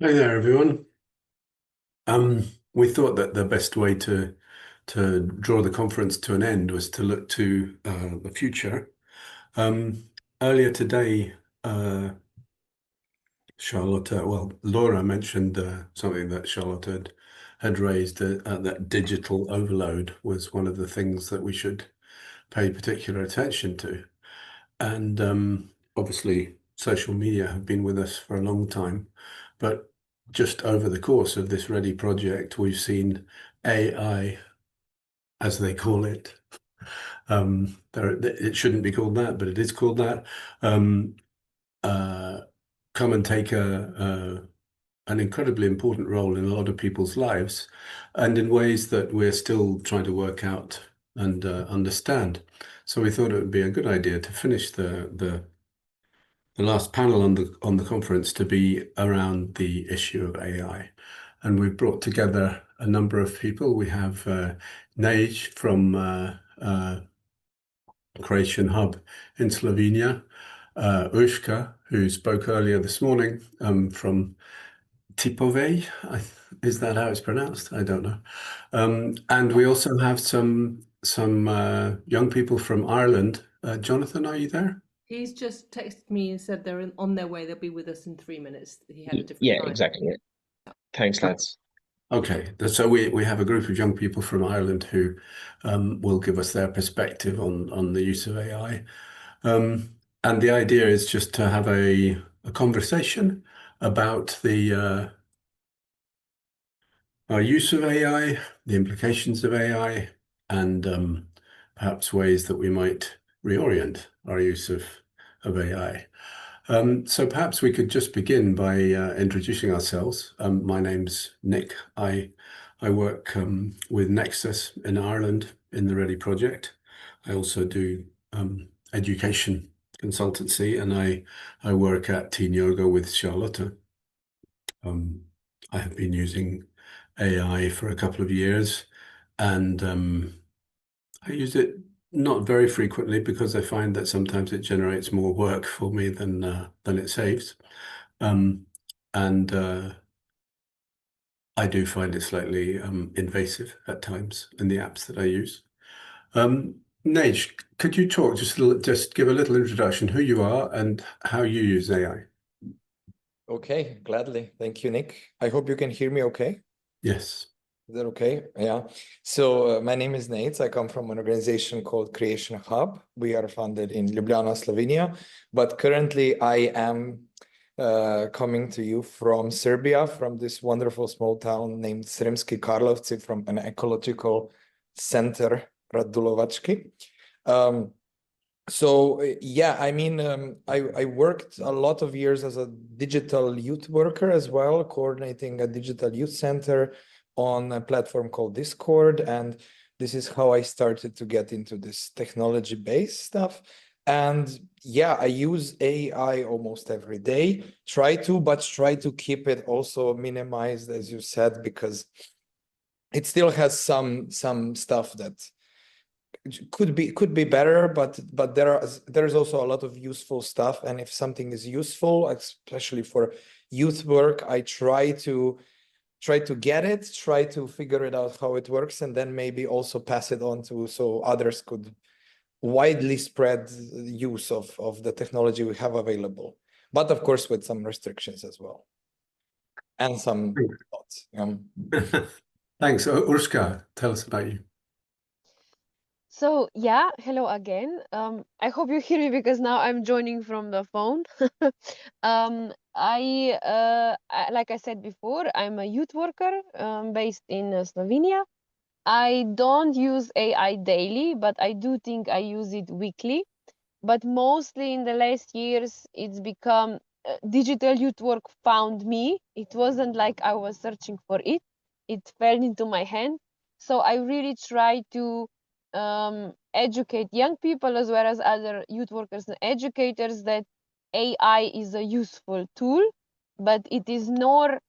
Hi there, everyone. We thought that the best way to draw the conference to an end was to look to the future. Earlier today, Laura mentioned something that Charlotte had raised, that digital overload was one of the things that we should pay particular attention to. And obviously, social media have been with us for a long time, but just over the course of this Ready project, we've seen AI, as they call it. It shouldn't be called that, but it is called that. Um, uh, Come and take an incredibly important role in a lot of people's lives, and in ways that we're still trying to work out and understand. So we thought it would be a good idea to finish the last panel on the conference to be around the issue of AI. And we've brought together a number of people. We have Nej from Creation Hub in Slovenia, Urška, who spoke earlier this morning from Tipove. Is that how it's pronounced? I don't know. And we also have some young people from Ireland. Jonathan, are you there? He's just texted me and said they're on their way. They'll be with us in 3 minutes. He had a different Yeah, time. exactly. Thanks, lads. Okay, so we have a group of young people from Ireland who will give us their perspective on the use of AI. And the idea is just to have a conversation about the our use of AI, the implications of AI, and perhaps ways that we might reorient our use of AI. So perhaps we could just begin by introducing ourselves. My name's Nick. I work with Nexus in Ireland in the Ready project. I also do education consultancy, and I work at Teen Yoga with Charlotte. I have been using AI for a couple of years, and I use it not very frequently because I find that sometimes it generates more work for me than it saves. Um, and I do find it slightly invasive at times in the apps that I use. Nej, could you talk just give a little introduction, who you are and how you use AI? Okay, gladly. Thank you, Nick. I hope you can hear me okay. Yes. Is that okay? Yeah. So my name is Nate. I come from an organization called Creation Hub. We are founded in Ljubljana, Slovenia. But currently I am coming to you from Serbia, from this wonderful small town named Sremski Karlovci, from an ecological center, Radulovački. So yeah, I mean, I worked a lot of years as a digital youth worker as well, coordinating a digital youth center on a platform called Discord. And this is how I started to get into this technology-based stuff. And yeah, I use AI almost every day. Try to keep it also minimized, as you said, because it still has some stuff that could be better, but there's also a lot of useful stuff. And if something is useful, especially for youth work, I try to get it, try to figure it out how it works, and then maybe also pass it on to so others could widely spread use of the technology we have available, but of course with some restrictions as well and some thoughts. Thanks. Urška, tell us about you. So yeah, hello again. I hope you hear me because now I'm joining from the phone. Like I said before, I'm a youth worker based in Slovenia. I don't use AI daily, but I do think I use it weekly. But mostly in the last years, it's become digital youth work found me. It wasn't like I was searching for it. It fell into my hand. So I really try to educate young people as well as other youth workers and educators that AI is a useful tool, but it is nor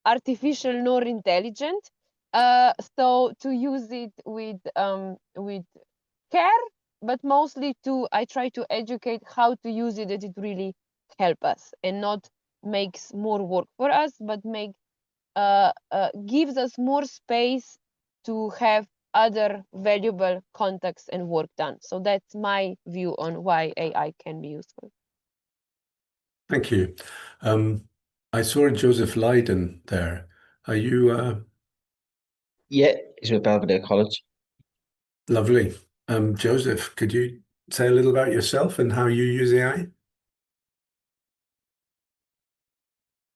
artificial nor intelligent. So to use it with care, but mostly I try to educate how to use it that it really help us and not makes more work for us, but gives us more space to have other valuable contacts and work done. So that's my view on why AI can be useful. Thank you. I saw Joseph Leyden there. Are you Yeah, he's with Belvedere College. lovely? Joseph, could you say a little about yourself and how you use AI?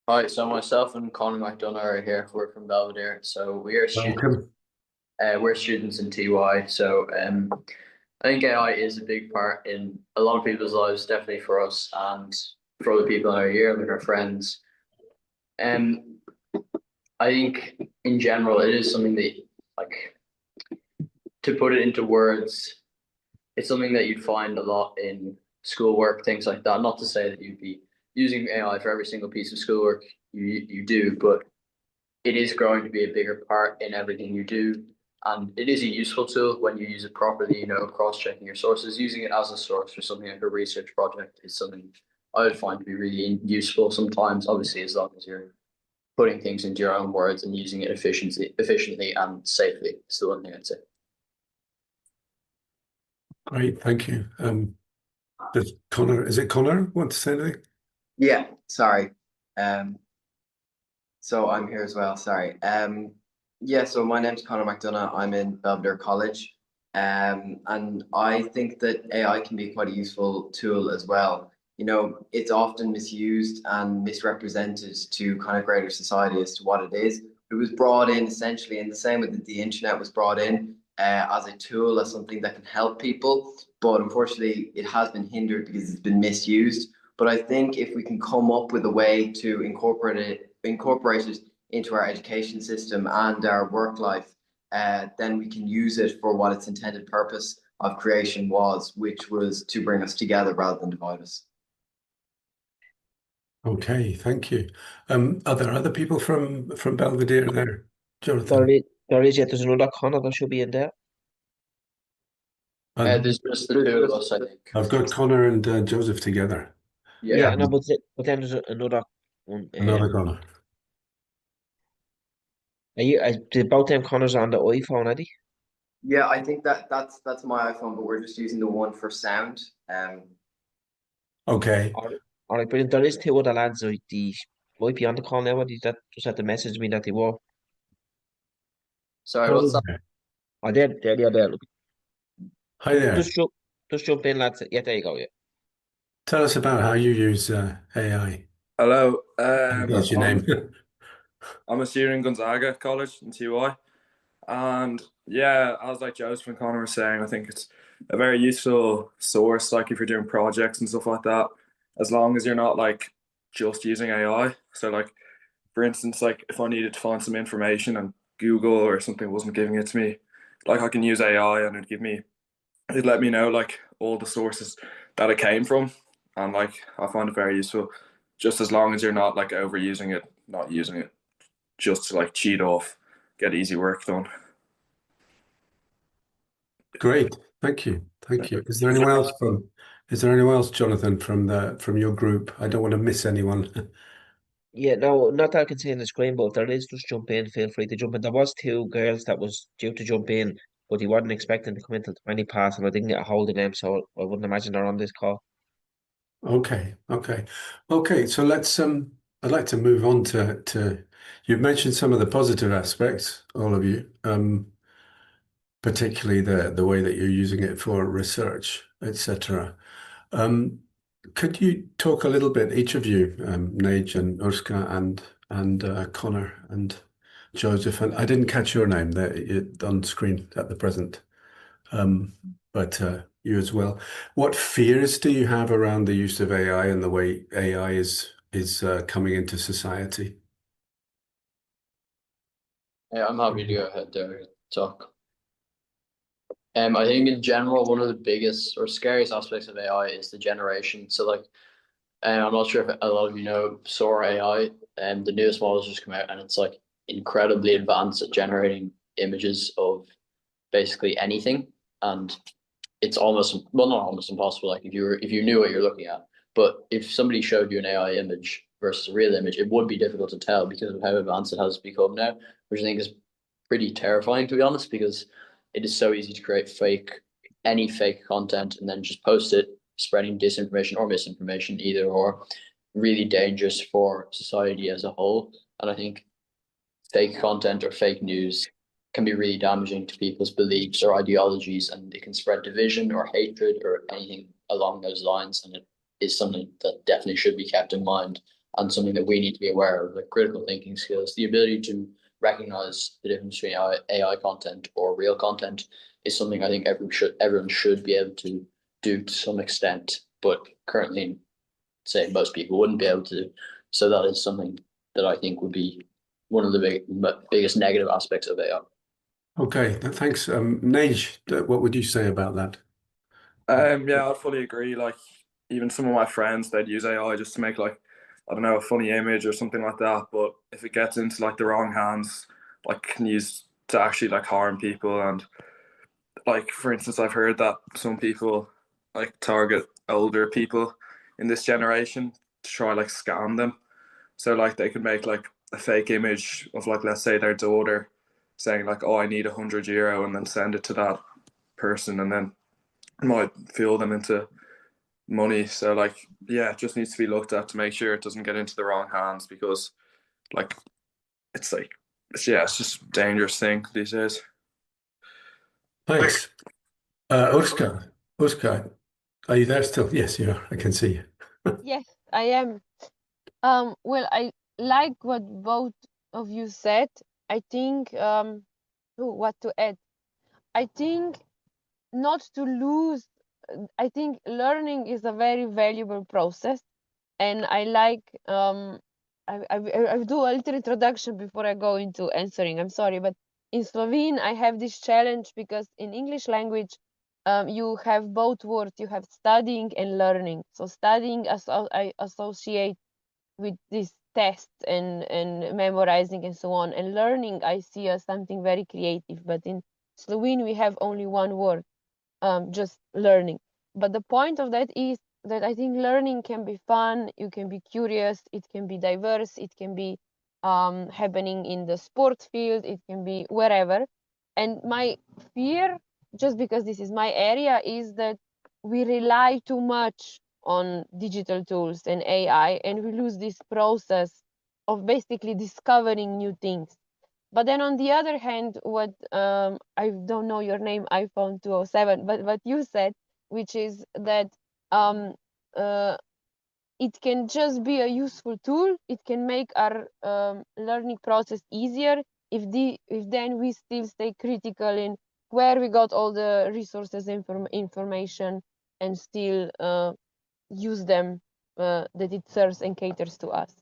Hi, so myself and Conor McDonough are here. We're from Belvedere, so we are students. Welcome. We're students in TY, so I think AI is a big part in a lot of people's lives, definitely for us and for other people in our year, like our friends. I think in general, it is something that, like, to put it into words, it's something that you'd find a lot in schoolwork, things like that. Not to say that you'd be using AI for every single piece of schoolwork you do, but it is growing to be a bigger part in everything you do. And it is a useful tool when you use it properly, you know, cross-checking your sources. Using it as a source for something like a research project is something I would find to be really useful sometimes, obviously, as long as you're putting things into your own words and using it efficiently and safely. Is the one thing I'd say. Great, thank you. Does Connor, is it Connor want to say anything? Yeah, sorry. So I'm here as well, sorry. Yeah, so my name's Conor McDonough. I'm in Belvedere College. And I think that AI can be quite a useful tool as well. You know, it's often misused and misrepresented to kind of greater society as to what it is. It was brought in essentially, and the same with the internet was brought in as a tool, as something that can help people. But unfortunately, it has been hindered because it's been misused. But I think if we can come up with a way to incorporate it into our education system and our work life, then we can use it for what its intended purpose of creation was, which was to bring us together rather than divide us. Okay, thank you. Are there other people from Belvedere there? Jonathan? There is, yeah, there's another Connor that should be in there. There's just the two of us, I think. I've got Connor and Joseph together. Yeah, no, but then there's another one. Another Connor. Both them Connors on the iPhone, are they? Yeah, I think that's my iPhone, but we're just using the one for sound. Okay. All right, brilliant. There is two other lads that might be on the call now. That just had to message me that they were. Sorry, what's that? Oh, there. Look, Hi there. just jump in, lads. Yeah, there you go. Yeah. Tell us about how you use AI. Hello, That's your name. I'm a student in Gonzaga College in TY, and yeah, as like Joseph and Connor were saying, I think it's a very useful source, like if you're doing projects and stuff like that, as long as you're not like just using AI. So like, for instance, like if I needed to find some information and Google or something wasn't giving it to me, like I can use AI and it'd let me know like all the sources that it came from, and like I find it very useful, just as long as you're not like overusing it, not using it just to like cheat off, get easy work done. Great. Thank you. Thank you. Is there anyone else, Jonathan, from your group? I don't want to miss anyone. Yeah, no, not that I can see on the screen, but if there is, just jump in. Feel free to jump in. There was two girls that was due to jump in, but he wasn't expecting to come in till 20 past, and I didn't get a hold of them, so I wouldn't imagine they're on this call. Okay. So I'd like to move on to you've mentioned some of the positive aspects, all of you, particularly the way that you're using it for research, etc. Could you talk a little bit, each of you, Nage and Urska and Connor and Joseph, and I didn't catch your name there on screen at the present, but you as well. What fears do you have around the use of AI and the way AI is coming into society? Yeah, I'm happy to go ahead there and talk. I think in general, one of the biggest or scariest aspects of AI is the generation. So like, I'm not sure if a lot of you know Sora AI, and the newest models just come out, and it's like incredibly advanced at generating images of basically anything, and it's almost, well, not almost impossible. Like if you knew what you're looking at, but if somebody showed you an AI image versus a real image, it would be difficult to tell because of how advanced it has become now, which I think is pretty terrifying, to be honest, because it is so easy to create any fake content and then just post it, spreading disinformation or misinformation, either or, really dangerous for society as a whole. And I think fake content or fake news can be really damaging to people's beliefs or ideologies, and it can spread division or hatred or anything along those lines. And it is something that definitely should be kept in mind, and something that we need to be aware of, like critical thinking skills. The ability to recognize the difference between AI content or real content is something I think everyone should be able to do to some extent, but currently, say, most people wouldn't be able to. So that is something that I think would be one of the biggest negative aspects of AI. Okay, thanks. Nage, what would you say about that? Yeah, I fully agree. Like, even some of my friends, they'd use AI just to make, like, I don't know, a funny image or something like that. But if it gets into like the wrong hands, like, can use to actually like harm people. And like, for instance, I've heard that some people like target older people in this generation to try like scam them. So like they could make like a fake image of, like, let's say their daughter, saying like, oh, I need €100, and then send it to that person, and then might fool them into money. So like, yeah, it just needs to be looked at to make sure it doesn't get into the wrong hands, because like it's just a dangerous thing these days. Thanks. Oscar, are you there still? Yes, you are. I can see you. Yes, I am. Well, I like what both of you said. I think what to add. I think not to lose. I think learning is a very valuable process, and I like I do a little introduction before I go into answering. I'm sorry, but in Slovene I have this challenge because in English language you have both words. You have studying and learning. So studying I associate with these tests and memorizing and so on, and learning I see as something very creative. But in Slovene we have only one word, just learning. But the point of that is that I think learning can be fun, you can be curious, it can be diverse, it can be happening in the sport field, it can be wherever. And my fear, just because this is my area, is that we rely too much on digital tools and AI, and we lose this process of basically discovering new things. But then on the other hand, what I don't know your name, iPhone 207, but what you said, which is that um, it can just be a useful tool. It can make our learning process easier if then we still stay critical in where we got all the resources, information, and still use them that it serves and caters to us.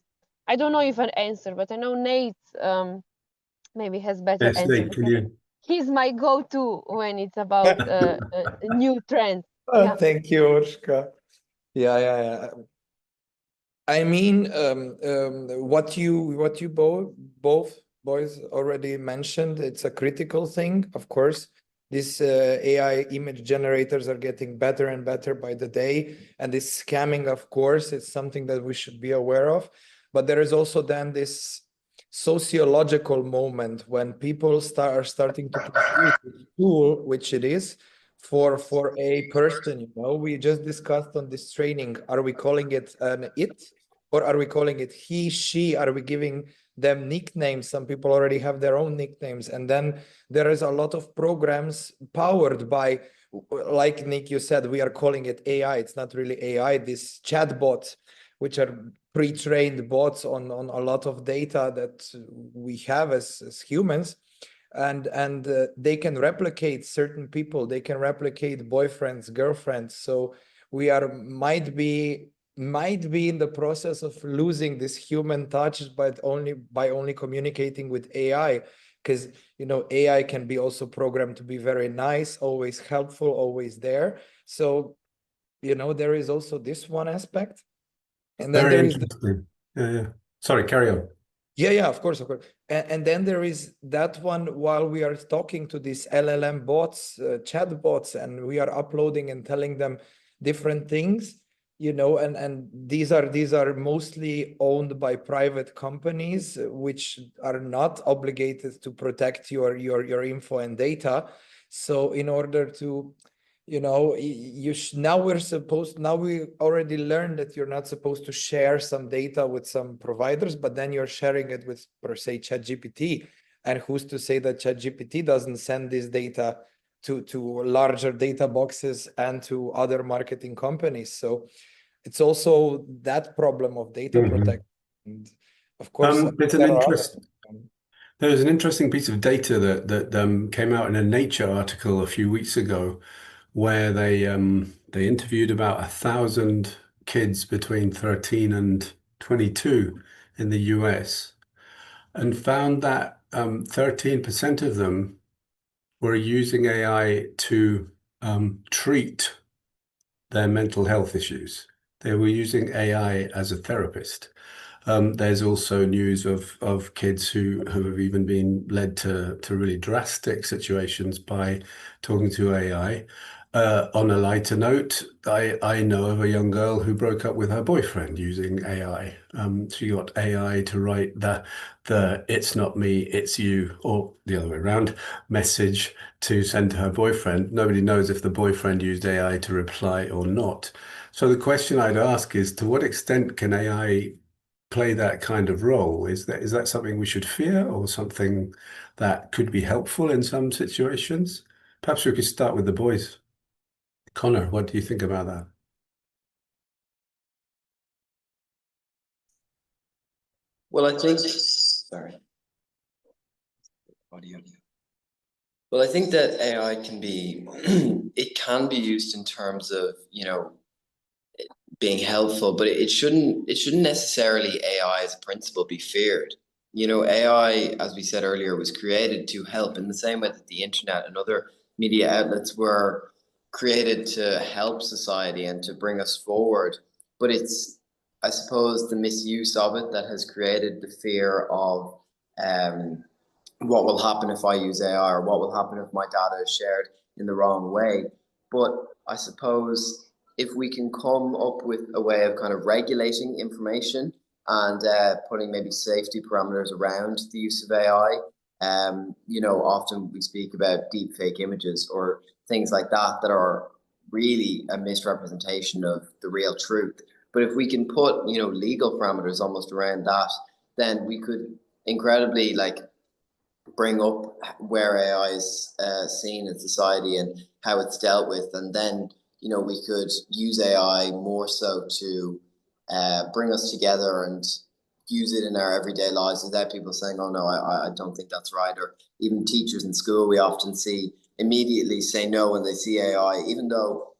I don't know if an answer, but I know Nate maybe has better Yes, answer. Nate, can you? He's my go-to when it's about new trends. Yeah. Thank you, Urška. Yeah. I mean, what you both boys already mentioned, it's a critical thing. Of course, these AI image generators are getting better and better by the day, and this scamming, of course, it's something that we should be aware of. But there is also then this sociological moment when people are starting to confuse the tool, which it is, for a person. We just discussed on this training, are we calling it an it, or are we calling it he, she? Are we giving them nicknames? Some people already have their own nicknames. And then there is a lot of programs powered by, like Nick, you said, we are calling it AI. It's not really AI, these chatbots, which are pre-trained bots on a lot of data that we have as humans. And they can replicate certain people. They can replicate boyfriends, girlfriends. So we might be in the process of losing this human touch, but by only communicating with AI, because AI can be also programmed to be very nice, always helpful, always there. So there is also this one aspect, and then there is yeah. Sorry, carry on. Yeah, of course. And then there is that one, while we are talking to these LLM bots, chat bots, and we are uploading and telling them different things, you know, and these are mostly owned by private companies, which are not obligated to protect your info and data. So in order to, you know, now we already learned that you're not supposed to share some data with some providers, but then you're sharing it with, per se, ChatGPT. And who's to say that ChatGPT doesn't send this data to larger data boxes and to other marketing companies? So it's also that problem of data protection. And of course, There's an interesting piece of data that came out in a Nature article a few weeks ago, where they interviewed about 1,000 kids between 13 and 22 in the US, and found that 13% of them were using AI to treat their mental health issues. They were using AI as a therapist. There's also news of kids who have even been led to really drastic situations by talking to AI. On a lighter note, I know of a young girl who broke up with her boyfriend using AI. She got AI to write the "It's not me, it's you," or the other way around, message to send to her boyfriend. Nobody knows if the boyfriend used AI to reply or not. So the question I'd ask is, to what extent can AI play that kind of role? Is that something we should fear, or something that could be helpful in some situations? Perhaps we could start with the boys. Connor, what do you think about that? Well, I think, sorry. Audio. Well, I think that AI can be, it can be used in terms of, you know, being helpful, but it shouldn't necessarily, AI as a principle, be feared. You know, AI, as we said earlier, was created to help in the same way that the internet and other media outlets were created to help society and to bring us forward. But it's, I suppose, the misuse of it that has created the fear of what will happen if I use AI, or what will happen if my data is shared in the wrong way. But I suppose if we can come up with a way of kind of regulating information and putting maybe safety parameters around the use of AI, you know, often we speak about deep fake images or things like that that are really a misrepresentation of the real truth. But if we can put, you know, legal parameters almost around that, then we could incredibly bring up where AI is seen in society and how it's dealt with, and then, you know, we could use AI more so to bring us together and use it in our everyday lives without people saying, "Oh no, I don't think that's right." Or even teachers in school, we often see immediately say no when they see AI, even though,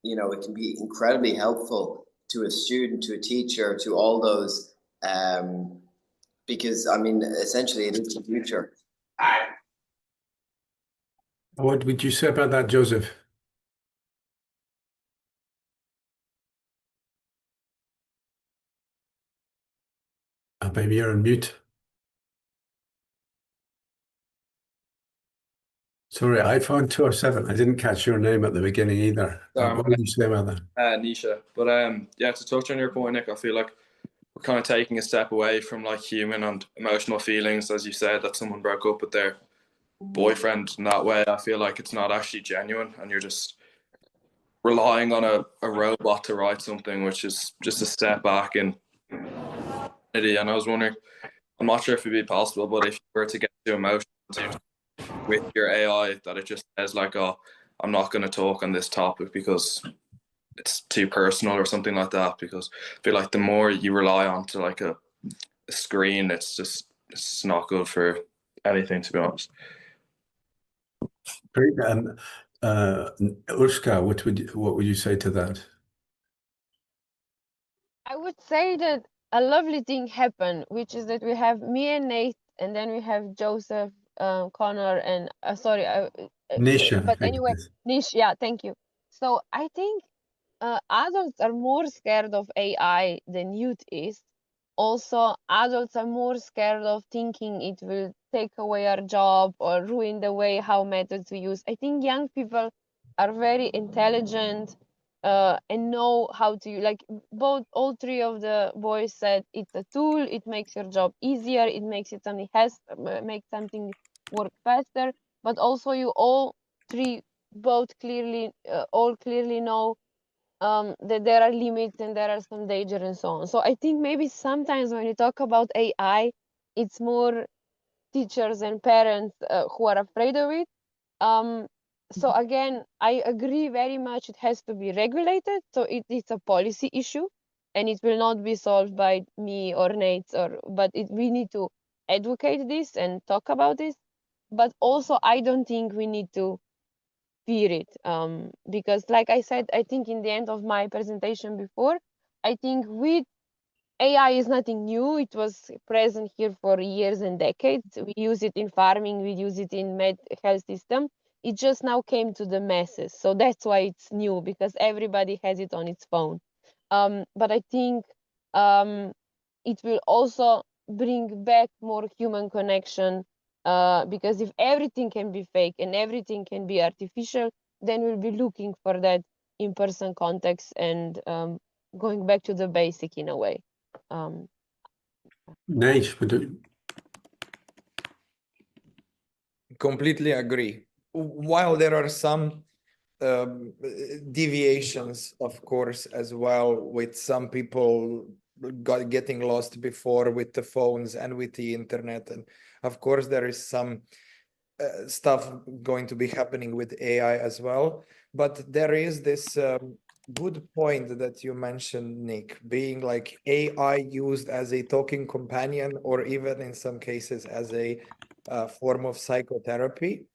you know, it can be incredibly helpful to a student, to a teacher, to all those, because I mean, essentially, it is the future. What would you say about that, Joseph? Maybe you're on mute. Sorry, iPhone 207. I didn't catch your name at the beginning either. What did you say about that? Nisha. But yeah, to touch on your point, Nick, I feel like we're kind of taking a step away from like human and emotional feelings, as you said, that someone broke up with their boyfriend in that way. I feel like it's not actually genuine, and you're just relying on a robot to write something, which is just a step back in humanity. And I was wondering, I'm not sure if it'd be possible, but if you were to get too emotional with your AI, that it just says like, "Oh, I'm not going to talk on this topic because it's too personal," or something like that. Because I feel like the more you rely on to like a screen, it's not good for anything, to be honest. Great. Urshka, what would you say to that? I would say that a lovely thing happened, which is that we have me and Nate, and then we have Joseph, Connor, and Nisha, but anyway, Nish. Yeah, thank you. So I think adults are more scared of AI than youth is. Also, adults are more scared of thinking it will take away our job or ruin the way how methods we use. I think young people are very intelligent, and know how to, like, all three of the boys said it's a tool, it makes your job easier, it makes it something makes something work faster, but also you all clearly know that there are limits and there are some danger and so on. So I think maybe sometimes when you talk about AI, it's more teachers and parents who are afraid of it. So again, I agree very much. It has to be regulated. So it's a policy issue, and it will not be solved by me or Nate. But we need to advocate this and talk about this. But also, I don't think we need to fear it, because, like I said, I think in the end of my presentation before, I think with AI is nothing new. It was present here for years and decades. We use it in farming, we use it in health system. It just now came to the masses. So that's why it's new, because everybody has it on its phone. But I think it will also bring back more human connection, because if everything can be fake and everything can be artificial, then we'll be looking for that in-person context and going back to the basic in a way. Nate, Completely agree. While there are some deviations, of course, as well, with some people getting lost before with the phones and with the internet. And of course, there is some stuff going to be happening with AI as well. But there is this good point that you mentioned, Nick, being like AI used as a talking companion, or even in some cases as a form of psychotherapy,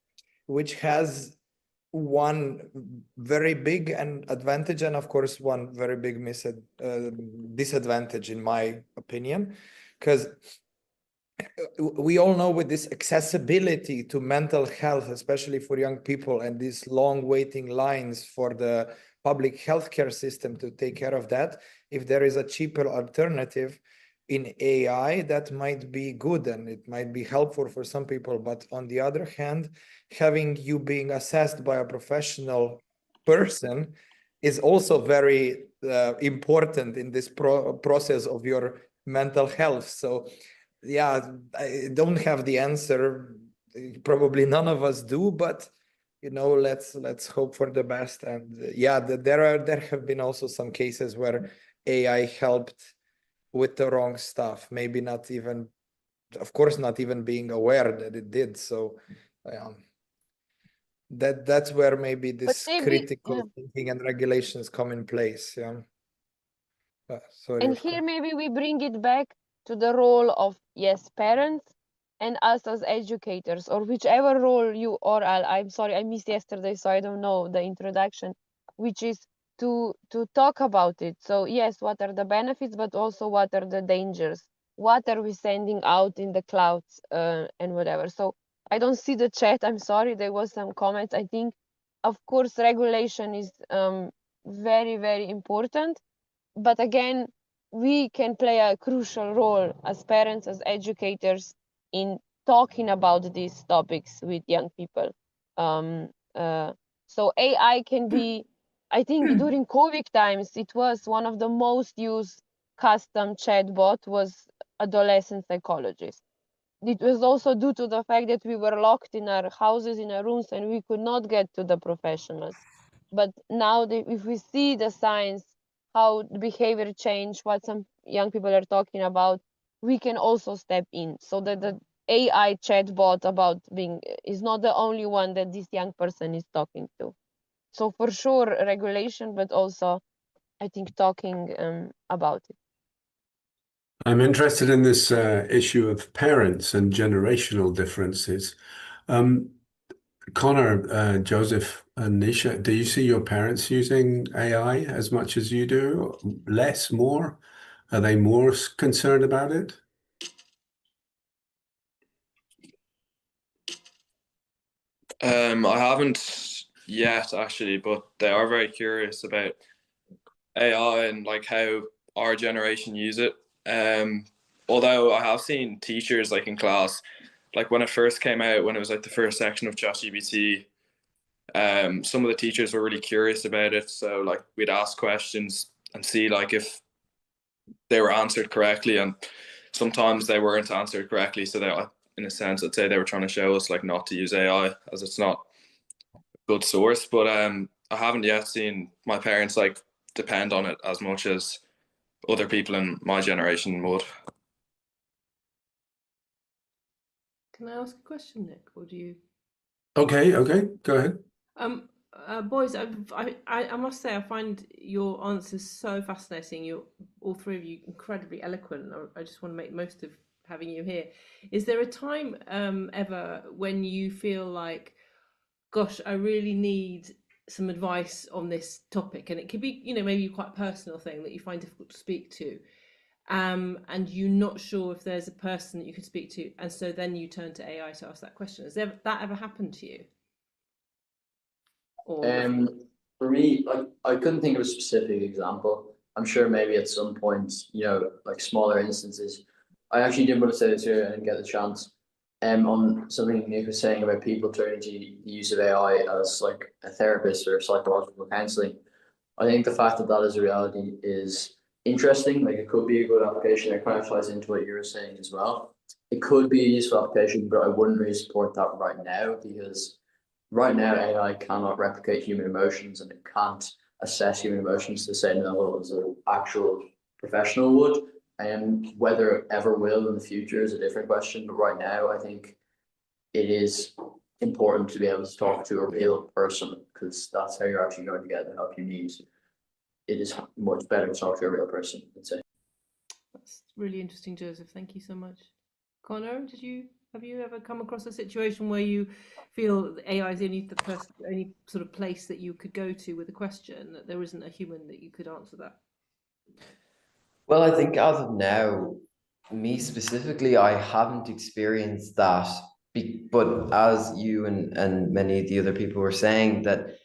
which has one very big advantage, and of course one very big disadvantage, in my opinion, because we all know with this accessibility to mental health, especially for young people, and these long waiting lines for the public healthcare system to take care of that, if there is a cheaper alternative in AI, that might be good and it might be helpful for some people. But on the other hand, having you being assessed by a professional person is also very important in this process of your mental health. So yeah, I don't have the answer. Probably none of us do, but let's hope for the best. And yeah, there have been also some cases where AI helped with the wrong stuff. Maybe not even, of course, not even being aware that it did. So that's where maybe this critical thinking and regulations come in place. Yeah. Sorry. And here maybe we bring it back to the role of, yes, parents and us as educators, or whichever role you, or I'm sorry, I missed yesterday, so I don't know the introduction, which is to talk about it. So yes, what are the benefits, but also what are the dangers? What are we sending out in the clouds and whatever? So I don't see the chat. I'm sorry, there was some comments. I think, of course, regulation is very, very important. But again, we can play a crucial role as parents, as educators, in talking about these topics with young people. So AI can be, I think during COVID times, it was one of the most used custom chatbot was adolescent psychologists. It was also due to the fact that we were locked in our houses, in our rooms, and we could not get to the professionals. But now, if we see the signs, how the behavior change, what some young people are talking about, we can also step in. So that the AI chatbot about being is not the only one that this young person is talking to. So for sure, regulation, but also, I think, talking about it. I'm interested in this issue of parents and generational differences. Connor, Joseph, and Nisha, do you see your parents using AI as much as you do? Less, more? Are they more concerned about it? I haven't yet actually, but they are very curious about AI and like how our generation use it. Although I have seen teachers like in class, like when it first came out, when it was like the first section of ChatGPT, Some of the teachers were really curious about it, so like we'd ask questions and see like if they were answered correctly, and sometimes they weren't answered correctly. So they, in a sense, I'd say they were trying to show us like not to use AI as it's not a good source. But I haven't yet seen my parents like depend on it as much as other people in my generation would. Can I ask a question, Nick, or do you? Okay, go ahead. Boys, I must say I find your answers so fascinating. You're all three of you incredibly eloquent. I just want to make most of having you here. Is there a time ever when you feel like, gosh, I really need some advice on this topic, and it could be, you know, maybe quite a personal thing that you find difficult to speak to, and you're not sure if there's a person that you could speak to, and so then you turn to AI to ask that question. Has that ever happened to you? Or For me, like I couldn't think of a specific example. I'm sure maybe at some point, you know, like smaller instances. I actually did want to say this here and get the chance. On something Nick was saying about people turning to the use of AI as like a therapist or psychological counseling. I think the fact that that is a reality is interesting. Like it could be a good application. It kind of ties into what you were saying as well. It could be a useful application, but I wouldn't really support that right now because right now AI cannot replicate human emotions and it can't assess human emotions to the same level as an actual professional would. And whether it ever will in the future is a different question. But right now, I think it is important to be able to talk to a real person because that's how you're actually going to get the help you need. It is much better to talk to a real person, I'd say. that's really interesting, Joseph. Thank you so much. Connor, have you ever come across a situation where you feel that AI is the only sort of place that you could go to with a question, that there isn't a human that you could answer that? Well, I think as of now, me specifically, I haven't experienced that. But as you and many of the other people were saying, that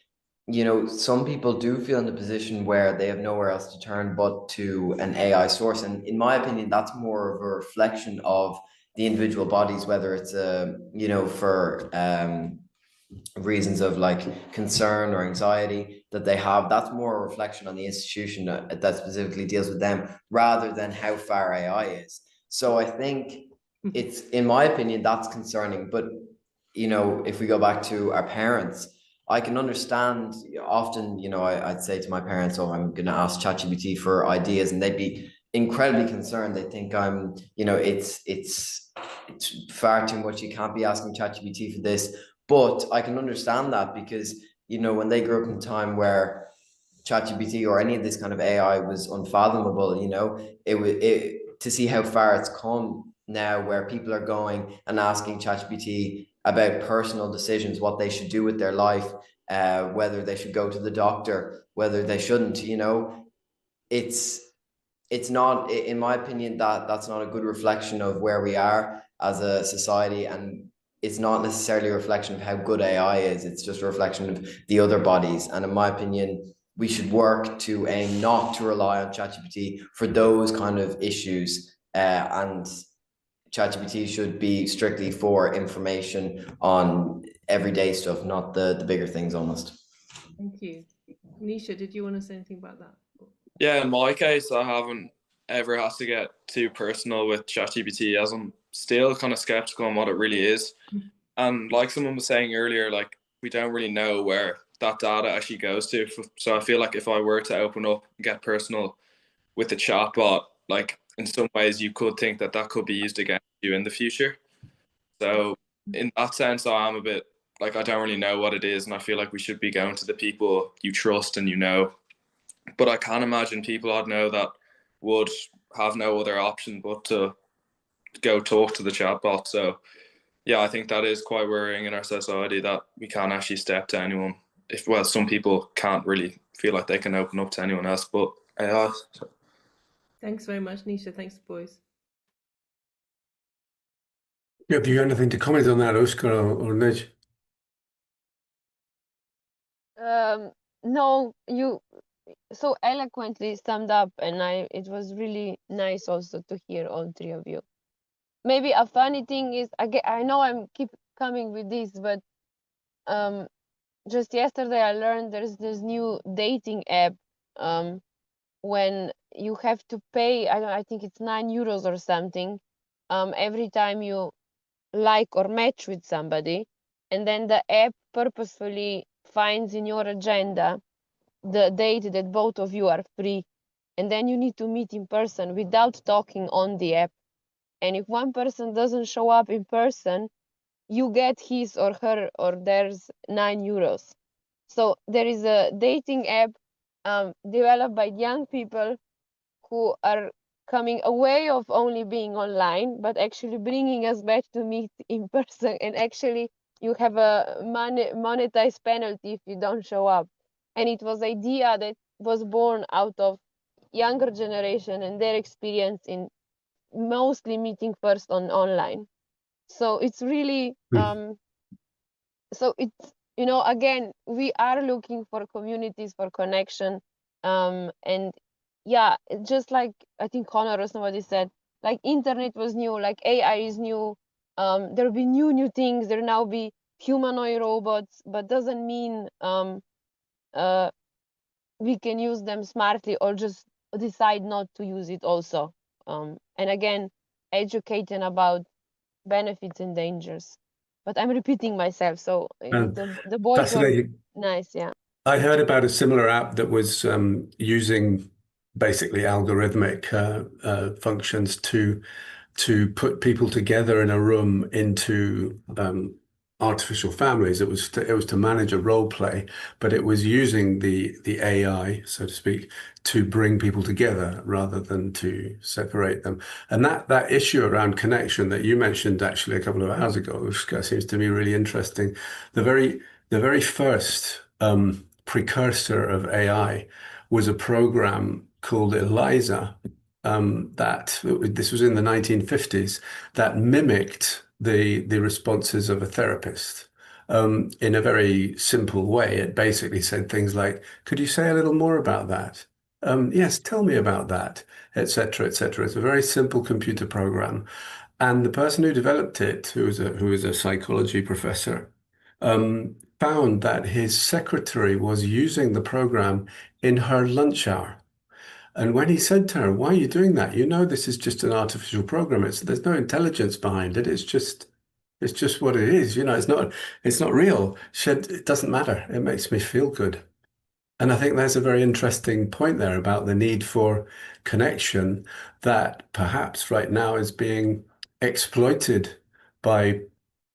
you know, some people do feel in a position where they have nowhere else to turn but to an AI source. And in my opinion, that's more of a reflection of the individual bodies, whether it's you know, for reasons of like concern or anxiety that they have. That's more a reflection on the institution that specifically deals with them rather than how far AI is. So I think it's, in my opinion, that's concerning. But you know, if we go back to our parents, I can understand often, you know, I'd say to my parents, oh, I'm going to ask ChatGPT for ideas, and they'd be incredibly concerned. They think I'm, you know, it's far too much. You can't be asking ChatGPT for this. But I can understand that because, you know, when they grew up in a time where ChatGPT or any of this kind of AI was unfathomable, you know, to see how far it's come now, where people are going and asking ChatGPT about personal decisions, what they should do with their life, whether they should go to the doctor, whether they shouldn't, you know, it's not, in my opinion, that's not a good reflection of where we are as a society, and it's not necessarily a reflection of how good AI is. It's just a reflection of the other bodies. And in my opinion, we should work to aim not to rely on ChatGPT for those kind of issues. And ChatGPT should be strictly for information on everyday stuff, not the bigger things almost. Thank you. Nisha, did you want to say anything about that? Yeah, in my case, I haven't ever had to get too personal with ChatGPT, as I'm still kind of skeptical on what it really is. And like someone was saying earlier, like we don't really know where that data actually goes to. So I feel like if I were to open up and get personal with the chatbot, like in some ways you could think that that could be used against you in the future. So in that sense, I am a bit like, I don't really know what it is, and I feel like we should be going to the people you trust and you know. But I can imagine people I'd know that would have no other option but to go talk to the chatbot. So yeah, I think that is quite worrying in our society that we can't actually step to anyone. Well, some people can't really feel like they can open up to anyone else but AI. Thanks very much, Nisha. Thanks, boys. Yeah, do you have anything to comment on that, Oscar or Nij? No, you so eloquently summed up, and it was really nice also to hear all three of you. Maybe a funny thing is, I know I'm keep coming with this, but just yesterday I learned there's this new dating app when you have to pay, I think it's €9 or something, every time you like or match with somebody, and then the app purposefully finds in your agenda the date that both of you are free, and then you need to meet in person without talking on the app. And if one person doesn't show up in person, you get his or her or theirs €9. So there is a dating app developed by young people who are coming away of only being online, but actually bringing us back to meet in person. And actually, you have a monetized penalty if you don't show up. And it was idea that was born out of younger generation and their experience in mostly meeting first on online. So it's really so it's, you know, again, we are looking for communities, for connection, and yeah, just like I think Connor or somebody said, like internet was new, like AI is new. There'll be new things. There'll now be humanoid robots, but doesn't mean we can use them smartly or just decide not to use it also. And again, educating about benefits and dangers. But I'm repeating myself, so the boys were Fascinating. nice, yeah. I heard about a similar app that was using basically algorithmic functions to put people together in a room into artificial families. It was to manage a role play, but it was using the AI, so to speak, to bring people together rather than to separate them. And that issue around connection that you mentioned actually a couple of hours ago, which seems to me really interesting. The very first precursor of AI was a program called ELIZA, that this was in the 1950s, that mimicked the responses of a therapist in a very simple way. It basically said things like, "Could you say a little more about that? Yes, tell me about that," etc., etc. It's a very simple computer program, and the person who developed it, who was a psychology professor, found that his secretary was using the program in her lunch hour. And when he said to her, "Why are you doing that? You know, this is just an artificial program. There's no intelligence behind it. It's just what it is. You know, it's not real." She said, "It doesn't matter. It makes me feel good." And I think there's a very interesting point there about the need for connection that perhaps right now is being exploited by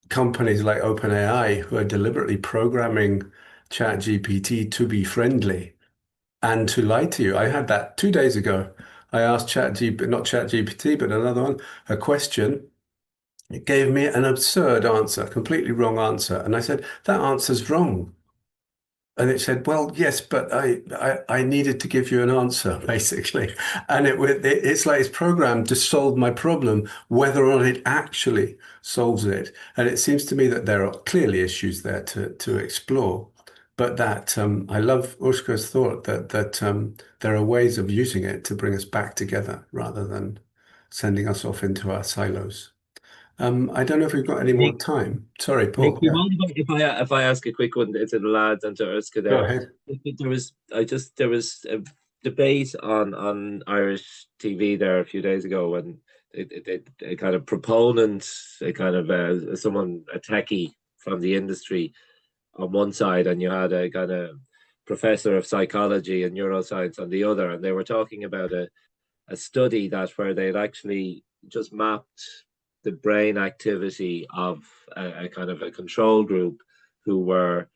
companies like OpenAI, who are deliberately programming ChatGPT to be friendly and to lie to you. I had that 2 days ago. I asked not ChatGPT, but another one, a question. It gave me an absurd answer, completely wrong answer. And I said, "That answer's wrong." And it said, "Well, yes, but I needed to give you an answer," basically. And it's like it's programmed to solve my problem, whether or not it actually solves it. And it seems to me that there are clearly issues there to explore. But that I love Ursula's thought that there are ways of using it to bring us back together rather than sending us off into our silos. I don't know if we've got any more time. Sorry, Nick, Paul. you Yeah, mind if I ask a quick one to the lads and to Ursula go there? ahead. There was a debate on Irish TV there a few days ago when a kind of proponent, a kind of a techie from the industry on one side, and you had a kind of professor of psychology and neuroscience on the other, and they were talking about a study where they'd actually just mapped the brain activity of a kind of a control group who were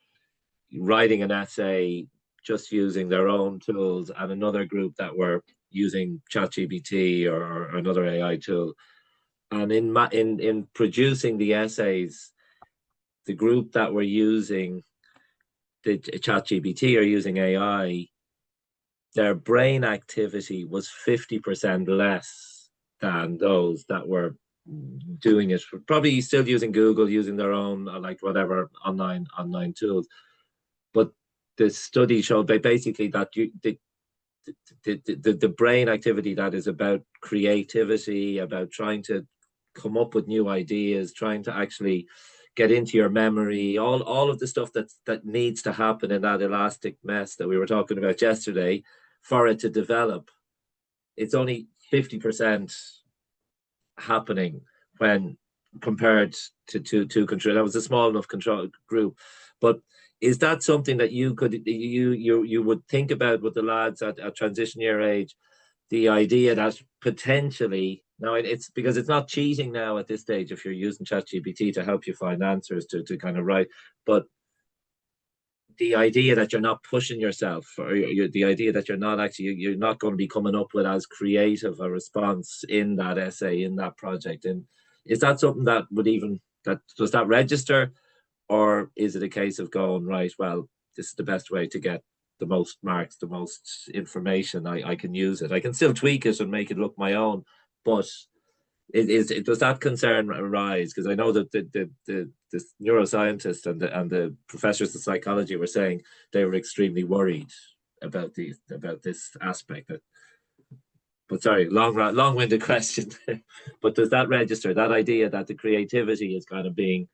writing an essay just using their own tools, and another group that were using ChatGPT or another AI tool. And in producing the essays, the group that were using the ChatGPT or using AI, their brain activity was 50% less than those that were doing it, probably still using Google, using their own like whatever online tools. But the study showed basically that the brain activity that is about creativity, about trying to come up with new ideas, trying to actually get into your memory, all of the stuff that needs to happen in that elastic mess that we were talking about yesterday for it to develop. It's only 50% happening when compared to control. That was a small enough control group, but is that something that you would think about with the lads at transition year age? The idea that potentially now it's because it's not cheating now at this stage if you're using ChatGPT to help you find answers to kind of write, but the idea that you're not pushing yourself, or the idea that you're not going to be coming up with as creative a response in that essay, in that project, and is that something that does that register, or is it a case of going, right, well, this is the best way to get the most marks, the most information, I can use it, I can still tweak it and make it look my own, but does that concern arise? Because I know that the neuroscientists and the professors of psychology were saying they were extremely worried about this aspect. But sorry, long-winded question. But does that register, that idea that the creativity is kind of being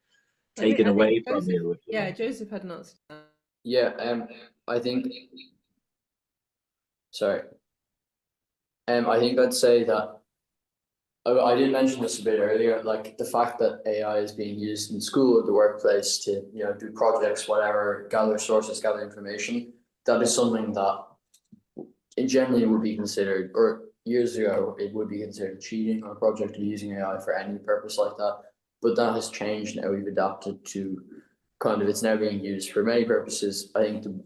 taken away from you? Yeah, Joseph had an answer to that. Yeah, I think. Sorry. I think I'd say that. I did mention this a bit earlier, like the fact that AI is being used in school or the workplace to, do projects, whatever, gather sources, gather information. That is something that generally would be considered, or years ago, it would be considered cheating on a project or using AI for any purpose like that. But that has changed now. We've adapted to it's now being used for many purposes. I think the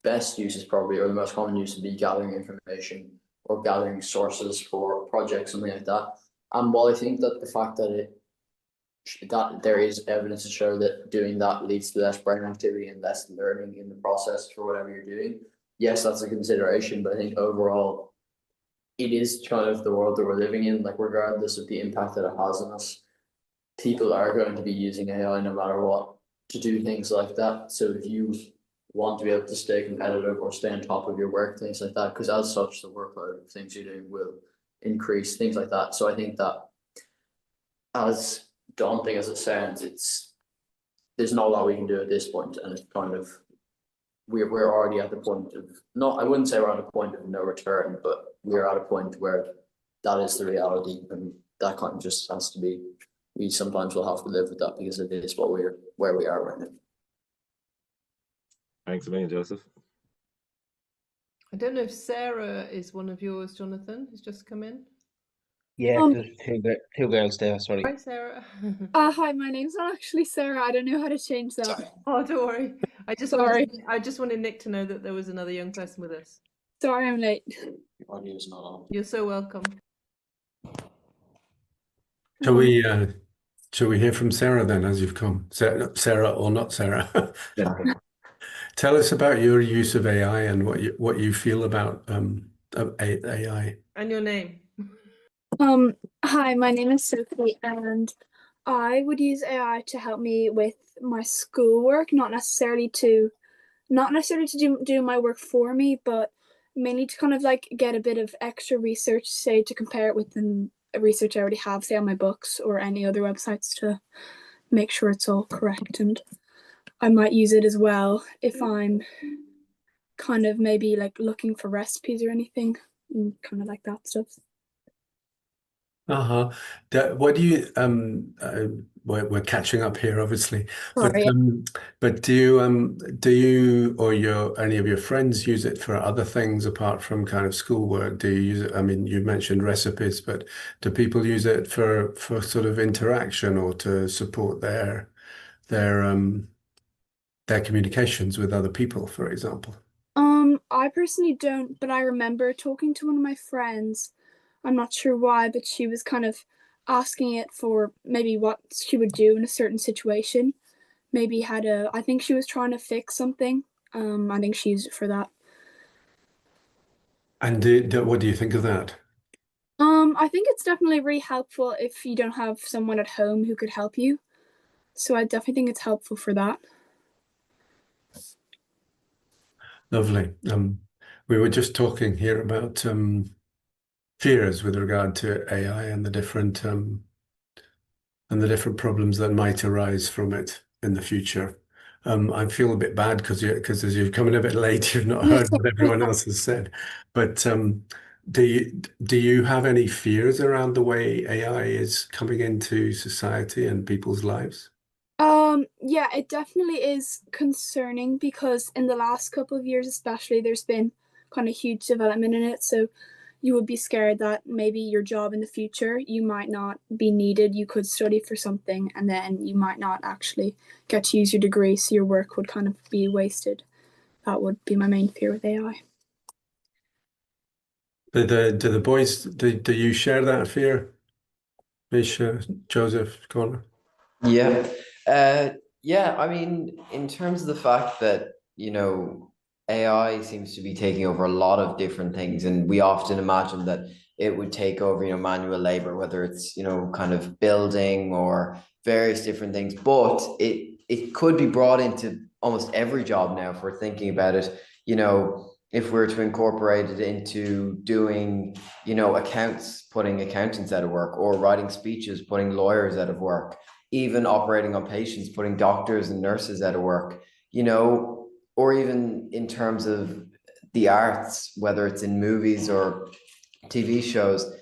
best use is probably, or the most common use would be gathering information or gathering sources for projects, something like that. And while I think that the fact that there is evidence to show that doing that leads to less brain activity and less learning in the process for whatever you're doing, yes, that's a consideration. But I think overall, it is kind of the world that we're living in. Like, regardless of the impact that it has on us, people are going to be using AI no matter what to do things like that. So if you want to be able to stay competitive or stay on top of your work, things like that, because as such, the workload of things you're doing will increase, things like that. So I think that, as daunting as it sounds, there's not a lot we can do at this point, and it's kind of we're already at the point of, not, I wouldn't say we're at a point of no return, but we're at a point where that is the reality, and that kind of just has to be. We sometimes will have to live with that because it is where we are right now. Thanks a million, Joseph. I don't know if Sarah is one of yours, Jonathan, who's just come in. Yeah, there's two girls there, sorry. Hi, Sarah. Hi, my name's not actually Sarah. I don't know how to change that. Sorry. Oh, don't worry. I just wanted Nick to know that there was another young person with us. Sorry, I'm late. Your audio is not on. You're so welcome. Shall we hear from Sarah then, as you've come? Sarah or not Sarah? Tell us about your use of AI and what you feel about AI. And your name. Hi, my name is Sophie, and I would use AI to help me with my schoolwork, not necessarily to do my work for me, but mainly to kind of like get a bit of extra research, say to compare it with the research I already have, say on my books or any other websites, to make sure it's all correct. And I might use it as well if I'm kind of maybe like looking for recipes or anything, and kind of like that stuff. What do you we're catching up here, obviously, Sorry. but do you or any of your friends use it for other things apart from kind of schoolwork? Do you use it? I mean, you mentioned recipes, but do people use it for sort of interaction or to support their communications with other people, for example? I personally don't, but I remember talking to one of my friends. I'm not sure why, but she was kind of asking it for maybe what she would do in a certain situation. Maybe I think she was trying to fix something. I think she used it for that. And what do you think of that? I think it's definitely really helpful if you don't have someone at home who could help you. So I definitely think it's helpful for that. Lovely. We were just talking here about fears with regard to AI and the different and the different problems that might arise from it in the future. I feel a bit bad because as you've come in a bit late, you've not heard what everyone else has said. But do you have any fears around the way AI is coming into society and people's lives? Yeah, it definitely is concerning because in the last couple of years, especially, there's been kind of huge development in it. So you would be scared that maybe your job in the future, you might not be needed. You could study for something and then you might not actually get to use your degree. So your work would kind of be wasted. That would be my main fear with AI. Do the boys, do you share that fear? Misha, Joseph, Connor? Yeah. Yeah, I mean, in terms of the fact that, AI seems to be taking over a lot of different things, and we often imagine that it would take over, manual labor, whether it's, kind of building or various different things, but it could be brought into almost every job now if we're thinking about it, if we're to incorporate it into doing, accounts, putting accountants out of work, or writing speeches, putting lawyers out of work, even operating on patients, putting doctors and nurses out of work, or even in terms of the arts, whether it's in movies or TV shows,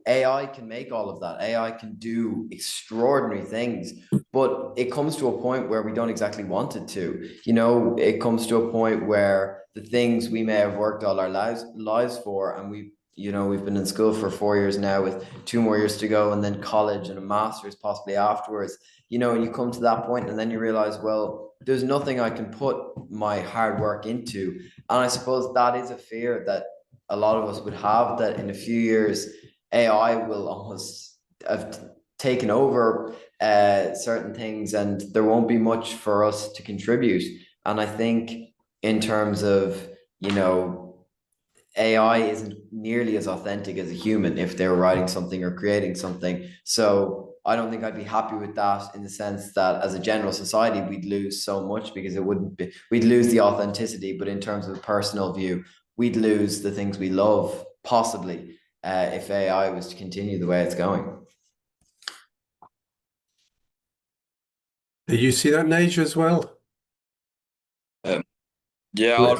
AI can make all of that. AI can do extraordinary things, but it comes to a point where we don't exactly want it to. It comes to a point where the things we may have worked all our lives for, and we've been in school for 4 years now with 2 more years to go, and then college and a master's possibly afterwards, and you come to that point and then you realize, well, there's nothing I can put my hard work into. And I suppose that is a fear that a lot of us would have, that in a few years, AI will almost have taken over certain things and there won't be much for us to contribute. And I think in terms of, AI isn't nearly as authentic as a human if they were writing something or creating something. So I don't think I'd be happy with that, in the sense that as a general society, we'd lose so much because we'd lose the authenticity. But in terms of a personal view, we'd lose the things we love, possibly, if AI was to continue the way it's going. Do you see that, Nage, as well? Yeah,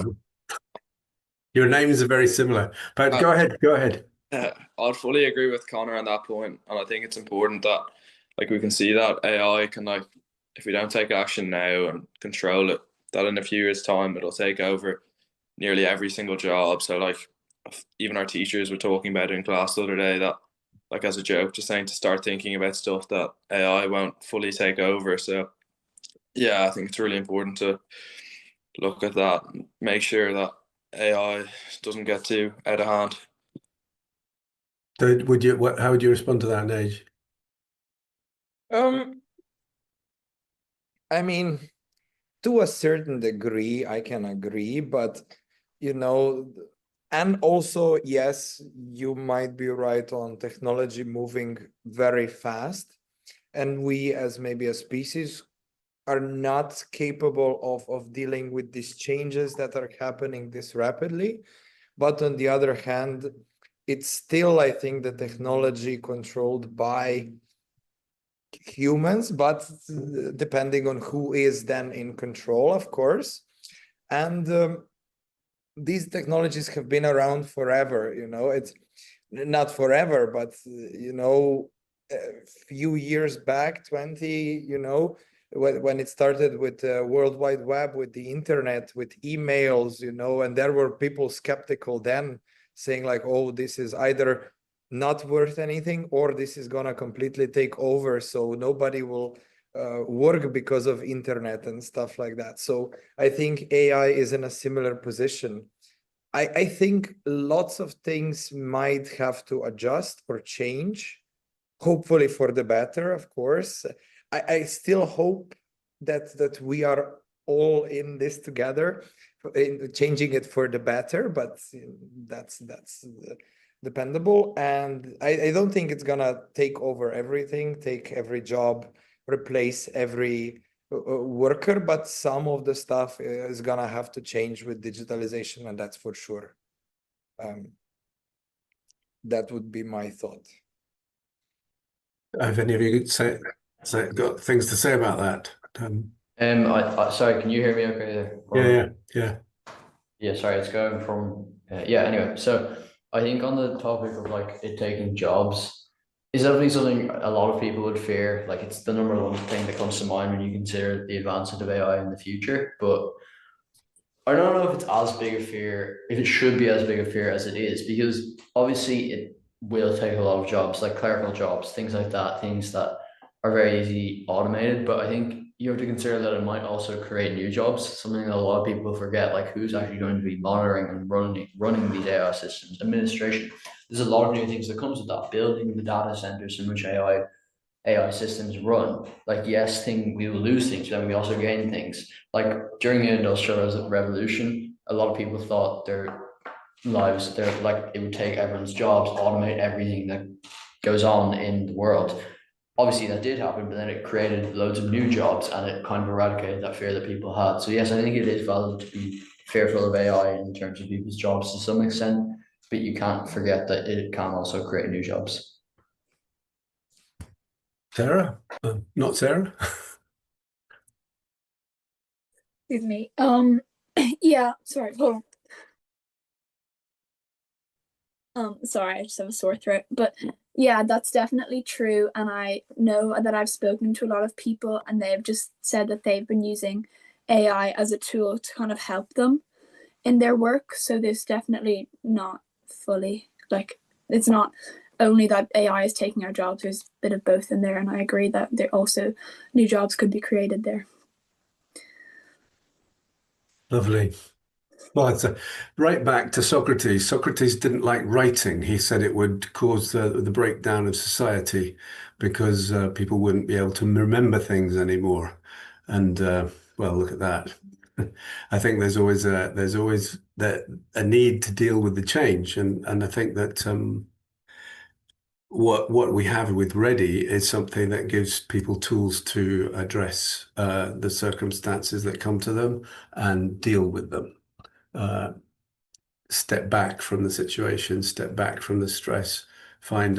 Your names are very similar, but go ahead. I'd fully agree with Connor on that point, and I think it's important that, like, we can see that AI can, like, if we don't take action now and control it, that in a few years' time it'll take over nearly every single job. So, like, even our teachers were talking about it in class the other day, that, like, as a joke, just saying to start thinking about stuff that AI won't fully take over. So yeah, I think it's really important to look at that and make sure that AI doesn't get too out of hand. How would you respond to that, Nage? I mean, to a certain degree, I can agree, but and also, yes, you might be right on technology moving very fast, and we, as maybe a species, are not capable of dealing with these changes that are happening this rapidly. But on the other hand, it's still, I think, the technology controlled by humans, but depending on who is then in control, of course. And these technologies have been around forever. It's not forever, but a few years back, 20, when it started with World Wide Web, with the internet, with emails, and there were people skeptical then, saying like, oh, this is either not worth anything or this is gonna completely take over, so nobody will work because of internet and stuff like that. So I think AI is in a similar position. I think lots of things might have to adjust or change, hopefully for the better, of course. I still hope that we are all in this together, in changing it for the better, but that's dependable. And I don't think it's gonna take over everything, take every job, replace every worker, but some of the stuff is gonna have to change with digitalization, and that's for sure. That would be my thought. Have any of you got things to say about that? Sorry, can you hear me okay there? Yeah. Yeah, sorry, it's going from yeah, anyway. So I think on the topic of like it taking jobs is definitely something a lot of people would fear. Like it's the number one thing that comes to mind when you consider the advancement of AI in the future. But I don't know if it's as big a fear, if it should be as big a fear as it is, because obviously it will take a lot of jobs, like clerical jobs, things like that, things that are very easily automated. But I think you have to consider that it might also create new jobs, something that a lot of people forget, like who's actually going to be monitoring and running these AI systems, administration. There's a lot of new things that comes with that, building the data centers in which AI systems run. Like, yes, we will lose things, but then we also gain things. Like during the Industrial Revolution, a lot of people thought their like it would take everyone's jobs, automate everything that goes on in the world. Obviously, that did happen, but then it created loads of new jobs and it kind of eradicated that fear that people had. So yes, I think it is valid to be fearful of AI in terms of people's jobs to some extent, but you can't forget that it can also create new jobs. Sarah? Not Sarah? Excuse me. Yeah, sorry, hold on. Sorry, I just have a sore throat. But yeah, that's definitely true. And I know that I've spoken to a lot of people and they've just said that they've been using AI as a tool to kind of help them in their work. So there's definitely not fully like it's not only that AI is taking our jobs, there's a bit of both in there. And I agree that there also new jobs could be created there. Lovely. Well, it's right back to Socrates. Socrates didn't like writing. He said it would cause the breakdown of society because people wouldn't be able to remember things anymore. And well, look at that. I think there's always a need to deal with the change, and I think that what we have with Ready is something that gives people tools to address the circumstances that come to them and deal with them. Step back from the situation, step back from the stress, find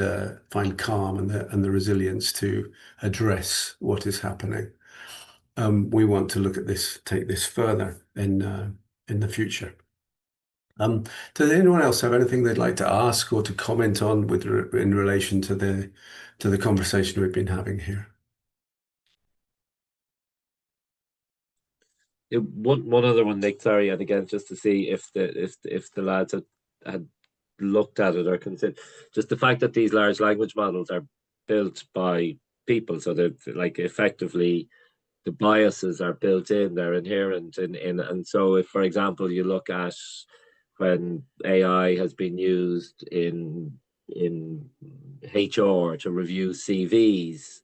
calm and the resilience to address what is happening. We want to look at this, take this further in the future. Does anyone else have anything they'd like to ask or to comment on in relation to the conversation we've been having here? One other one, Nick. Sorry, and again, just to see if the lads had looked at it or considered just the fact that these large language models are built by people, so they're like effectively the biases are built in, they're inherent in, and so if, for example, you look at when AI has been used in HR to review CVs,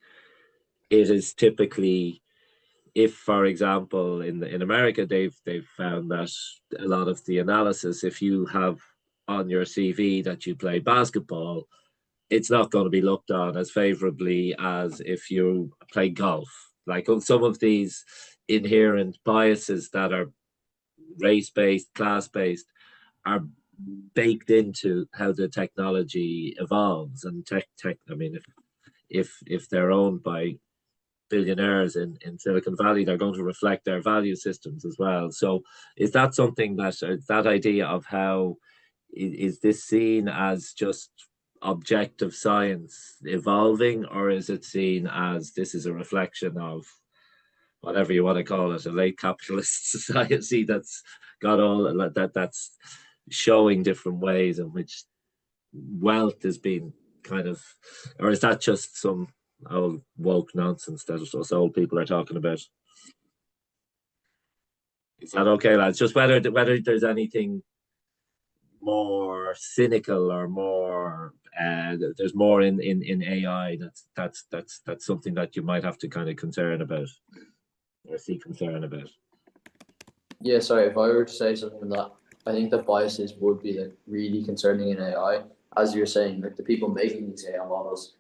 it is typically, if, for example, in America, they've found that a lot of the analysis, if you have on your CV that you play basketball, it's not going to be looked on as favorably as if you play golf. Like some of these inherent biases that are race-based, class-based, are baked into how the technology evolves. And tech, I mean, if they're owned by billionaires in Silicon Valley, they're going to reflect their value systems as well. So is that something that idea of how is this seen as just objective science evolving, or is it seen as this is a reflection of whatever you want to call it, a late capitalist society that's got all that's showing different ways in which wealth is being kind of, or is that just some old woke nonsense that us old people are talking about? Is that okay, lads? Just whether there's anything more cynical or more there's more in AI that's something that you might have to kind of concern about or see concern about. Yeah, sorry, if I were to say something that I think the biases would be like really concerning in AI, as you're saying, like the people making these AI models,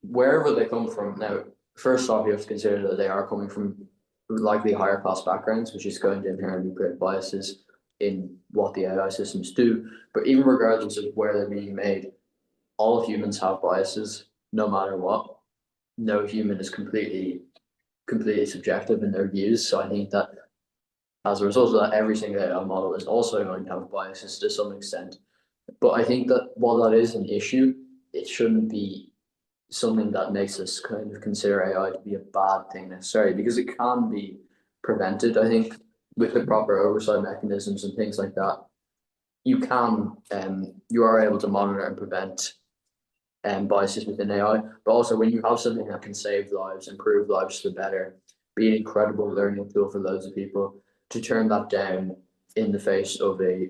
wherever they come from. Now, first off, you have to consider that they are coming from likely higher class backgrounds, which is going to inherently create biases in what the AI systems do. But even regardless of where they're being made, all humans have biases, no matter what. no human is completely subjective in their views. So I think that as a result of that, every single AI model is also going to have biases to some extent. But I think that while that is an issue, it shouldn't be something that makes us kind of consider AI to be a bad thing necessarily, because it can be prevented, I think, with the proper oversight mechanisms and things like that. You are able to monitor and prevent biases within AI, but also when you have something that can save lives, improve lives for the better, be an incredible learning tool for loads of people, to turn that down in the face of a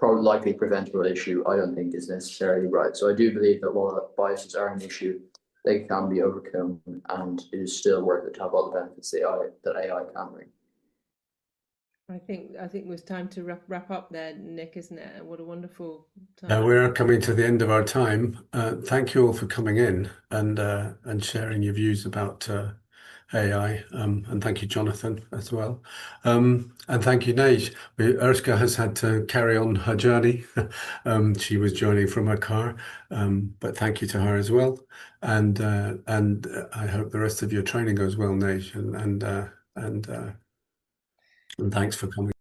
likely preventable issue, I don't think is necessarily right. So I do believe that while biases are an issue, they can be overcome, and it is still worth it to have all the benefits that AI can bring. I think it was time to wrap up there, Nick, isn't it? What a wonderful time. We're coming to the end of our time. Thank you all for coming in and sharing your views about AI. And thank you, Jonathan, as well. And thank you, Nej. Erska has had to carry on her journey. She was joining from her car, but thank you to her as well. And I hope the rest of your training goes well, Nej. And thanks for coming.